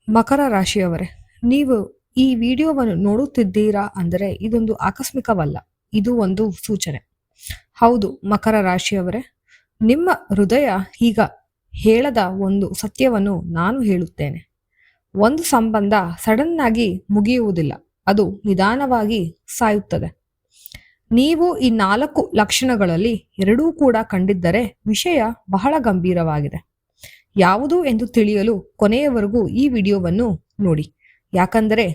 ಮಕರ ರಾಶಿಯವರೇ, ನೀವು ಈ ವಿಡಿಯೋವನ್ನು ನೋಡುತ್ತಿದ್ದೀರಾ ಅಂದರೆ ಇದೊಂದು ಆಕಸ್ಮಿಕವಲ್ಲ, ಇದು ಒಂದು ಸೂಚನೆ. ಹೌದು ಮಕರ ರಾಶಿಯವರೇ, ನಿಮ್ಮ ಹೃದಯ ಈಗ ಹೇಳದ ಒಂದು ಸತ್ಯವನ್ನು ನಾನು ಹೇಳುತ್ತೇನೆ. ಒಂದು ಸಂಬಂಧ ಸಡನ್ ಆಗಿ ಮುಗಿಯುವುದಿಲ್ಲ, ಅದು ನಿಧಾನವಾಗಿ ಸಾಯುತ್ತದೆ. ನೀವು ಈ 4 ಲಕ್ಷಣಗಳಲ್ಲಿ ಎರಡೂ ಕೂಡ ಕಂಡಿದ್ದರೆ ವಿಷಯ ಬಹಳ ಗಂಭೀರವಾಗಿದೆ. ಯಾವುದು ಎಂದು ತಿಳಿಯಲು ಕೊನೆಯವರೆಗೂ ಈ ವಿಡಿಯೋವನ್ನು ನೋಡಿ. ಯಾಕಂದರೆ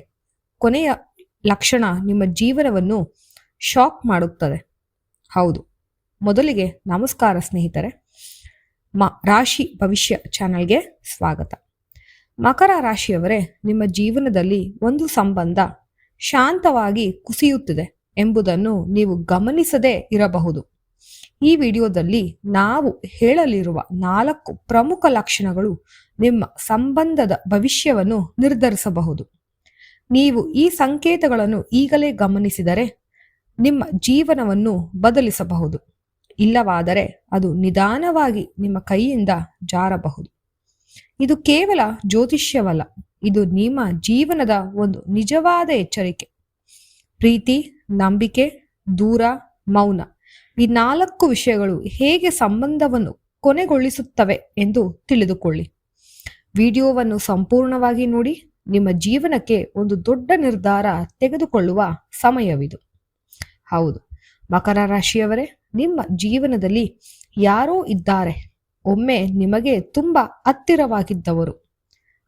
ಕೊನೆಯ ಲಕ್ಷಣ ನಿಮ್ಮ ಜೀವನವನ್ನು ಶಾಕ್ ಮಾಡುತ್ತದೆ. ಹೌದು, ಮೊದಲಿಗೆ ನಮಸ್ಕಾರ ಸ್ನೇಹಿತರೆ. ರಾಶಿ ಭವಿಷ್ಯ ಚಾನಲ್ಗೆ ಸ್ವಾಗತ. ಮಕರ ರಾಶಿಯವರೇ, ನಿಮ್ಮ ಜೀವನದಲ್ಲಿ ಒಂದು ಸಂಬಂಧ ಶಾಂತವಾಗಿ ಕುಸಿಯುತ್ತಿದೆ ಎಂಬುದನ್ನು ನೀವು ಗಮನಿಸದೇ ಇರಬಹುದು. ಈ ವಿಡಿಯೋದಲ್ಲಿ ನಾವು ಹೇಳಲಿರುವ 4 ಪ್ರಮುಖ ಲಕ್ಷಣಗಳು ನಿಮ್ಮ ಸಂಬಂಧದ ಭವಿಷ್ಯವನ್ನು ನಿರ್ಧರಿಸಬಹುದು. ನೀವು ಈ ಸಂಕೇತಗಳನ್ನು ಈಗಲೇ ಗಮನಿಸಿದರೆ ನಿಮ್ಮ ಜೀವನವನ್ನು ಬದಲಿಸಬಹುದು. ಇಲ್ಲವಾದರೆ ಅದು ನಿಧಾನವಾಗಿ ನಿಮ್ಮ ಕೈಯಿಂದ ಜಾರಬಹುದು. ಇದು ಕೇವಲ ಜ್ಯೋತಿಷ್ಯವಲ್ಲ, ಇದು ನಿಮ್ಮ ಜೀವನದ ಒಂದು ನಿಜವಾದ ಎಚ್ಚರಿಕೆ. ಪ್ರೀತಿ, ನಂಬಿಕೆ, ದೂರ, ಮೌನ, ಈ 4 ವಿಷಯಗಳು ಹೇಗೆ ಸಂಬಂಧವನ್ನು ಕೊನೆಗೊಳಿಸುತ್ತವೆ ಎಂದು ತಿಳಿದುಕೊಳ್ಳಿ. ವಿಡಿಯೋವನ್ನು ಸಂಪೂರ್ಣವಾಗಿ ನೋಡಿ. ನಿಮ್ಮ ಜೀವನಕ್ಕೆ ಒಂದು ದೊಡ್ಡ ನಿರ್ಧಾರ ತೆಗೆದುಕೊಳ್ಳುವ ಸಮಯವಿದು. ಹೌದು ಮಕರ ರಾಶಿಯವರೇ, ನಿಮ್ಮ ಜೀವನದಲ್ಲಿ ಯಾರೋ ಇದ್ದಾರೆ, ಒಮ್ಮೆ ನಿಮಗೆ ತುಂಬಾ ಹತ್ತಿರವಾಗಿದ್ದವರು.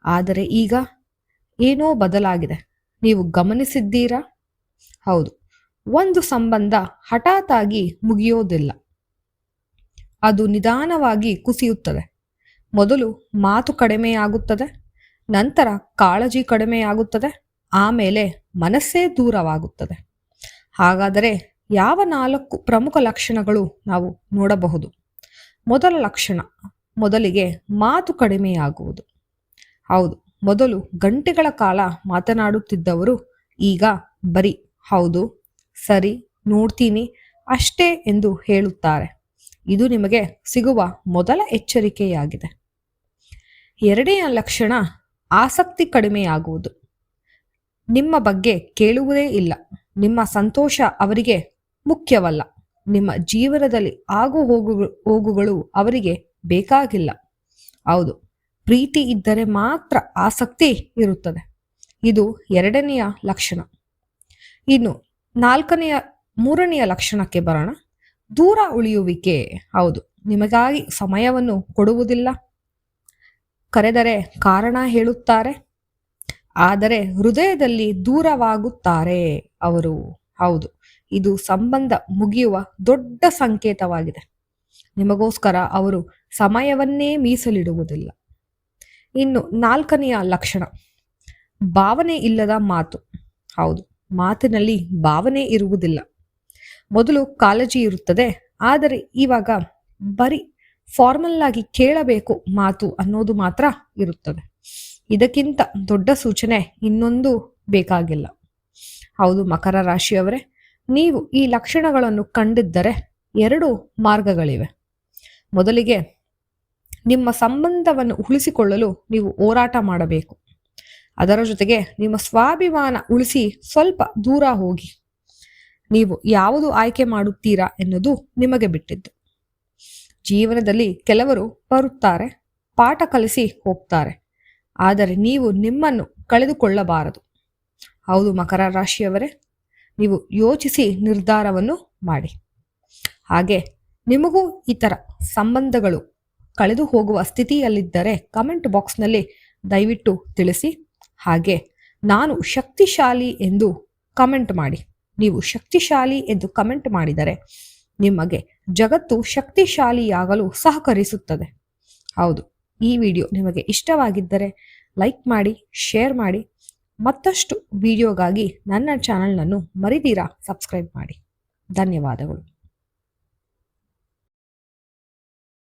ಆದರೆ ಈಗ ಏನೋ ಬದಲಾಗಿದೆ. ನೀವು ಗಮನಿಸಿದ್ದೀರಾ? ಹೌದು, ಒಂದು ಸಂಬಂಧ ಹಠಾತ್ ಆಗಿ ಮುಗಿಯೋದಿಲ್ಲ, ಅದು ನಿಧಾನವಾಗಿ ಕುಸಿಯುತ್ತದೆ. ಮೊದಲು ಮಾತು ಕಡಿಮೆಯಾಗುತ್ತದೆ, ನಂತರ ಕಾಳಜಿ ಕಡಿಮೆಯಾಗುತ್ತದೆ, ಆಮೇಲೆ ಮನಸ್ಸೇ ದೂರವಾಗುತ್ತದೆ. ಹಾಗಾದರೆ ಯಾವ 4 ಪ್ರಮುಖ ಲಕ್ಷಣಗಳು ನಾವು ನೋಡಬಹುದು? ಮೊದಲ ಲಕ್ಷಣ, ಮೊದಲಿಗೆ ಮಾತು ಕಡಿಮೆಯಾಗುವುದು. ಹೌದು, ಮೊದಲು ಗಂಟೆಗಳ ಕಾಲ ಮಾತನಾಡುತ್ತಿದ್ದವರು ಈಗ ಬರೀ ಹೌದು, ಸರಿ, ನೋಡ್ತೀನಿ ಅಷ್ಟೇ ಎಂದು ಹೇಳುತ್ತಾರೆ. ಇದು ನಿಮಗೆ ಸಿಗುವ ಮೊದಲ ಎಚ್ಚರಿಕೆಯಾಗಿದೆ. ಎರಡನೆಯ ಲಕ್ಷಣ, ಆಸಕ್ತಿ ಕಡಿಮೆಯಾಗುವುದು. ನಿಮ್ಮ ಬಗ್ಗೆ ಕೇಳುವುದೇ ಇಲ್ಲ. ನಿಮ್ಮ ಸಂತೋಷ ಅವರಿಗೆ ಮುಖ್ಯವಲ್ಲ. ನಿಮ್ಮ ಜೀವನದಲ್ಲಿ ಹೋಗುಗಳು ಅವರಿಗೆ ಬೇಕಾಗಿಲ್ಲ. ಹೌದು, ಪ್ರೀತಿ ಇದ್ದರೆ ಮಾತ್ರ ಆಸಕ್ತಿ ಇರುತ್ತದೆ. ಇದು ಎರಡನೆಯ ಲಕ್ಷಣ. ಇನ್ನು ಮೂರನೆಯ ಲಕ್ಷಣಕ್ಕೆ ಬರೋಣ. ದೂರ ಉಳಿಯುವಿಕೆ. ಹೌದು, ನಿಮಗಾಗಿ ಸಮಯವನ್ನು ಕೊಡುವುದಿಲ್ಲ. ಕರೆದರೆ ಕಾರಣ ಹೇಳುತ್ತಾರೆ, ಆದರೆ ಹೃದಯದಲ್ಲಿ ದೂರವಾಗುತ್ತಾರೆ ಅವರು. ಹೌದು, ಇದು ಸಂಬಂಧ ಮುಗಿಯುವ ದೊಡ್ಡ ಸಂಕೇತವಾಗಿದೆ. ನಿಮಗೋಸ್ಕರ ಅವರು ಸಮಯವನ್ನೇ ಮೀಸಲಿಡುವುದಿಲ್ಲ. ಇನ್ನು 4ನೆಯ ಲಕ್ಷಣ, ಭಾವನೆ ಇಲ್ಲದ ಮಾತು. ಹೌದು, ಮಾತಿನಲ್ಲಿ ಭಾವನೆ ಇರುವುದಿಲ್ಲ. ಮೊದಲು ಕಾಳಜಿ ಇರುತ್ತದೆ, ಆದರೆ ಇವಾಗ ಬರೀ ಫಾರ್ಮಲ್ ಆಗಿ ಕೇಳಬೇಕು ಮಾತು ಅನ್ನೋದು ಮಾತ್ರ ಇರುತ್ತದೆ. ಇದಕ್ಕಿಂತ ದೊಡ್ಡ ಸೂಚನೆ ಇನ್ನೊಂದು ಬೇಕಾಗಿಲ್ಲ. ಹೌದು ಮಕರ ರಾಶಿಯವರೇ, ನೀವು ಈ ಲಕ್ಷಣಗಳನ್ನು ಕಂಡಿದ್ದರೆ 2 ಮಾರ್ಗಗಳಿವೆ. ಮೊದಲಿಗೆ, ನಿಮ್ಮ ಸಂಬಂಧವನ್ನು ಉಳಿಸಿಕೊಳ್ಳಲು ನೀವು ಹೋರಾಟ ಮಾಡಬೇಕು. ಅದರ ಜೊತೆಗೆ ನಿಮ್ಮ ಸ್ವಾಭಿಮಾನ ಉಳಿಸಿ ಸ್ವಲ್ಪ ದೂರ ಹೋಗಿ. ನೀವು ಯಾವುದು ಆಯ್ಕೆ ಮಾಡುತ್ತೀರಾ ಎನ್ನುವುದು ನಿಮಗೆ ಬಿಟ್ಟಿದ್ದು. ಜೀವನದಲ್ಲಿ ಕೆಲವರು ಬರುತ್ತಾರೆ, ಪಾಠ ಕಲಿಸಿ ಹೋಗ್ತಾರೆ, ಆದರೆ ನೀವು ನಿಮ್ಮನ್ನು ಕಳೆದುಕೊಳ್ಳಬಾರದು. ಹೌದು ಮಕರ ರಾಶಿಯವರೇ, ನೀವು ಯೋಚಿಸಿ ನಿರ್ಧಾರವನ್ನು ಮಾಡಿ. ಹಾಗೆ ನಿಮಗೂ ಈ ಥರ ಸಂಬಂಧಗಳು ಕಳೆದು ಹೋಗುವ ಸ್ಥಿತಿಯಲ್ಲಿದ್ದರೆ ಕಮೆಂಟ್ ಬಾಕ್ಸ್ನಲ್ಲಿ ದಯವಿಟ್ಟು ತಿಳಿಸಿ. ಹಾಗೆ ನಾನು ಶಕ್ತಿಶಾಲಿ ಎಂದು ಕಮೆಂಟ್ ಮಾಡಿ. ನೀವು ಶಕ್ತಿಶಾಲಿ ಎಂದು ಕಮೆಂಟ್ ಮಾಡಿದರೆ ನಿಮಗೆ ಜಗತ್ತು ಶಕ್ತಿಶಾಲಿಯಾಗಲು ಸಹಕರಿಸುತ್ತದೆ. ಹೌದು, ಈ ವಿಡಿಯೋ ನಿಮಗೆ ಇಷ್ಟವಾಗಿದ್ದರೆ ಲೈಕ್ ಮಾಡಿ, ಶೇರ್ ಮಾಡಿ. ಮತ್ತಷ್ಟು ವಿಡಿಯೋಗಾಗಿ ನನ್ನ ಚಾನಲ್ನನ್ನು ಮರಿದಿರಾ ಸಬ್ಸ್ಕ್ರೈಬ್ ಮಾಡಿ. ಧನ್ಯವಾದಗಳು.